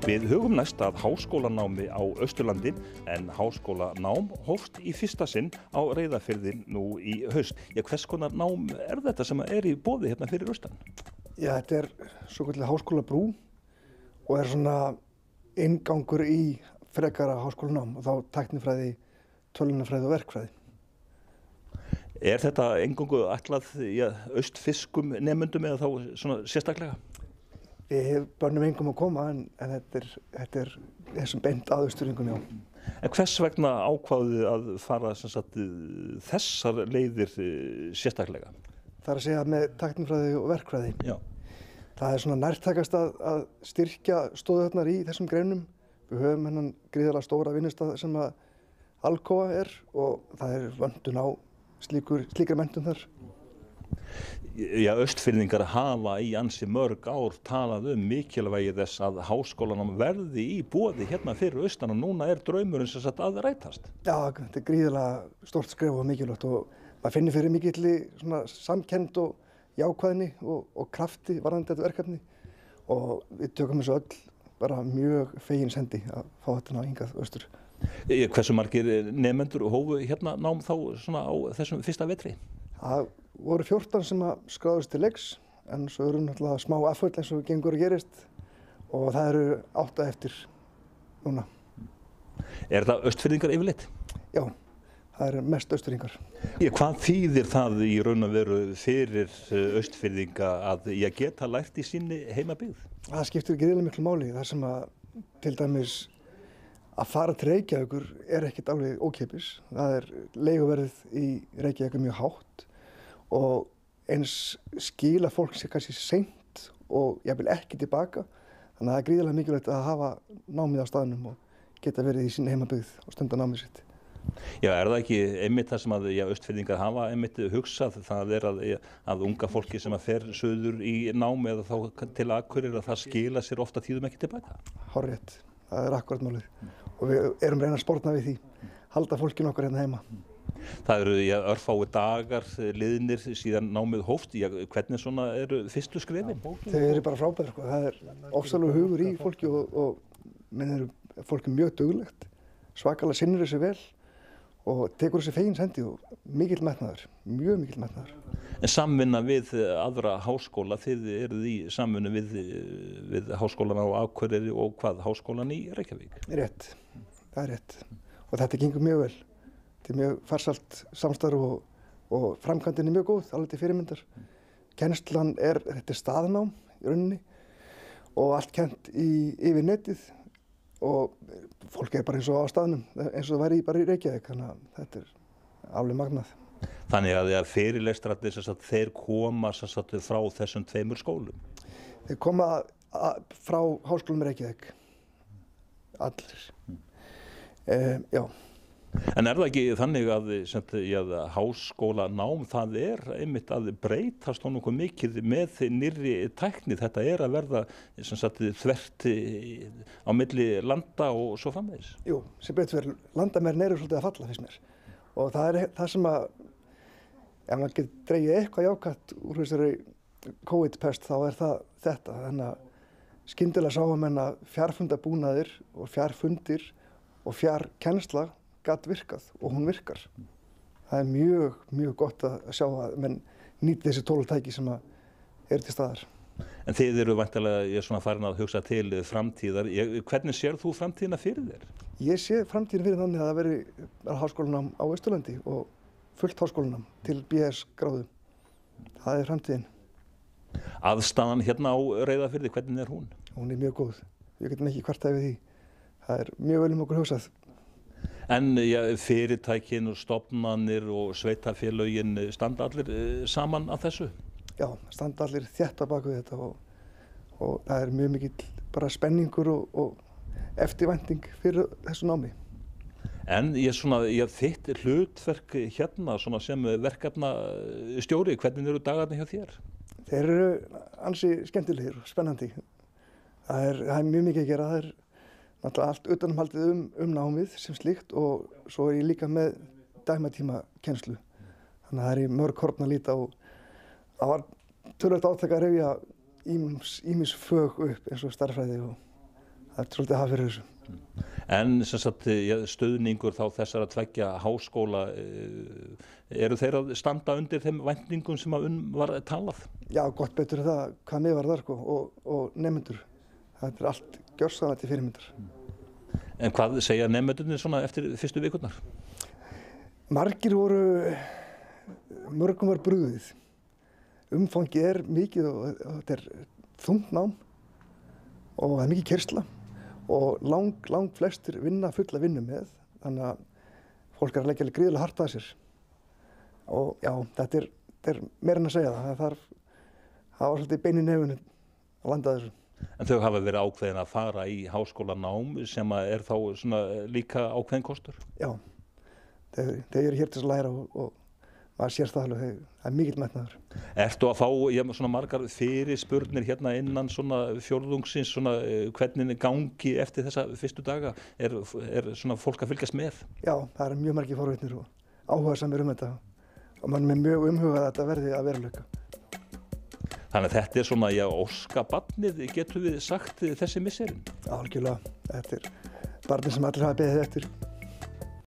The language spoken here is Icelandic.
Við hugum næst að háskólanámi á Austurlandi en háskólanám hófst í fyrsta sinn á Reyðarfirði nú í haust. Hvers konar nám er þetta sem er í boði hérna fyrir austan? Já, þetta svokölluð háskólabrú og svona inngangur í frekara háskólanám og þá tæknifræði, tölvunarfræði og verkfræði. Er þetta eingöngu ætlað austfirskum nemendum eða þá svona sérstaklega? Við bönnum engum að koma en þetta er þessum beint að Austurlingum, já. En hvers vegna ákváðuð að fara þessar leiðir sérstaklega? Það að segja með tæknifræði og verkfræði. Já. Það svona nærtækast að styrkja stóðhörnar í þessum greinum. Við höfum hennan gríðarlega stóra vinnustað sem að Alcoa og það vöntun á slíkri menntun þar. Já, austfirðingar hafa í ansi mörg ár talað mikilvægi þess að háskólanám verði í boði hérna fyrir austan og núna er draumurinn sem sagt að rætast. Já, þetta gríðarlega stórt skref og mikilvægt og maður finnir fyrir mikilli samkennd og jákvæðni og krafti varðandi þetta verkefni og við tökum þessu öll bara mjög fegins hendi að fá þetta hingað austur. Hversu margir nemendur hófu hérna nám þá svona á þessum fyrsta vetri? Það voru 14 sem skráðust til leiks en svo eru náttúrulega smá afföll eins og gengur og gerist og það eru 8 eftir núna. Er það austfirðingar yfirleitt? Já, það eru mest austfirðingar. Hvað þýðir það í raun og veru fyrir austfirðinga að geta lært í sinni heimabyggð? Það skiptir gríðarlega miklu máli þar sem að til dæmis að fara til Reykjavíkur ekkert alveg ókeypis. Það leiguverðið í Reykjavík mjög hátt og eins skila fólk sér kannski seint og jafnvel ekki tilbaka. Þannig að það gríðarlega mikilvægt að hafa námið á staðnum og geta verið í sinni heimabyggð og stunda námið sitt. Já, er það ekki einmitt það sem að austfirðingar hafa einmitt hugsað, það að unga fólki sem fer suður í námi eða þá til Akureyrar að það skila sér ofta tíðum ekki tilbaka? Hárrétt, það akkúrat málið og við erum reyna að sporna við því, halda fólkinu okkar hérna heima. Það eru örfáu dagar liðnir síðan námið hófst. Hvernig svona eru fyrstu skrefin? Þau eru bara frábærir. Það ofsalega hugur í fólki og fólk mjög duglegt, svakalega sinnir þessu vel og tekur þessu fegins hendi og mikill metnaður, mjög mikill metnaður. En samvinna við aðra háskóla, þið eruð í samvinnu við háskólan á Akureyri og háskólan í Reykjavík? Rétt, það rétt og þetta gengur mjög vel. Þetta mjög farsælt samstarf og framkvæmdin mjög góð, alveg til fyrirmyndar. Kennslan þetta staðnám í rauninni og allt kennt yfir netið og fólk bara eins og á staðnum, eins og það væri bara í Reykjavík, þannig að þetta alveg magnað. Þannig að fyrirlestrarnir þeir koma frá þessum tveimur skólum? Þeir koma frá Háskólanum í Reykjavík, allir. Já. En er það ekki þannig að háskólanám það einmitt að breytast nokkuð mikið með nýrri tækni? Þetta að verða þvert á milli landa og svo framvegis? Jú, sem betur verið, landamærin eru svolítið að falla fyrst mér. Og það það sem að, ef maður getur dregið eitthvað jákvætt úr þessari COVID-pest þá það þetta. Þannig að skyndilega sáum menn að fjarfundabúnaðir og fjarfundir og fjarkennsla gat virkað og hún virkar. Það mjög, mjög gott að sjá að menn nýti þessi tóltæki sem eru til staðar. En þið eru væntanlega farin að hugsa til framtíðar. Hvernig sér þú framtíðina fyrir þér? Ég sé framtíðina fyrir þannig að það veri háskólanám á Austurlandi og fullt háskólanám til BS gráðu. Það framtíðin. Aðstaðan hérna á Reyðarfirði, hvernig er hún? Hún mjög góð. Við getum ekki kvartað yfir því. Það mjög vel okkur hugsað. En fyrirtækin og stofnanir og sveitarfélögin standa allir saman að þessu? Já, standa allir þétt á baku þetta og það mjög mikill bara spenningur og eftirvænting fyrir þessu námi. En þitt hlutverk hérna sem verkefnastjóri, hvernig eru dagarnir hjá þér? Þeir eru ansi skemmtilegir og spennandi. Það mjög mikið að gera. Það náttúrulega allt utanumhaldið námið sem slíkt og svo ég líka með dæmatíma kennslu. Þannig að það í mörg horn að líta og það var töluvert átak að rifja ýmis fög upp eins og stærðfræði og það er svolítið að hafa fyrir þessu. En sem sagt, stuðningur þá þessara tveggja háskóla, eru þeir að standa undir þeim væntingum sem var talað? Já, gott betur það hvað mig var þar sko, og nemendur. Það er allt gjörsamlega til fyrirmyndar. En hvað segja nemendurnir svona eftir fyrstu vikurnar? Margir mörgum var brugðið. Umfangið er mikið og þetta er þungt nám og það er mikið keyrsla. Og lang flestir vinna fulla vinnu með, þannig að fólk er að leggja gríðarlega hart að sér. Og já, þetta er meira en að segja það. Það var svolítið bein í nefinu að landa þessu. En þau hafa verið ákveðin að fara í háskólanám sem er þá svona líka ákveðin kostur? Já, þeir eru hér til að læra og maður sér það alveg, það er mikill metnaður. Ertu að fá svona margar fyrirspurnir hérna innan svona fjórðungsins, svona hvernig gangi eftir þessa fyrstu daga? Er svona fólk að fylgjast með? Já, það eru mjög margir forvitnir og áhugasamir þetta og mann er mjög umhugað að þetta verði að veruleika. Þannig að þetta er svona, óskabarnið, getum við sagt, þessi misserinn? Algjörlega, þetta er barnið sem allir hafa beðið eftir.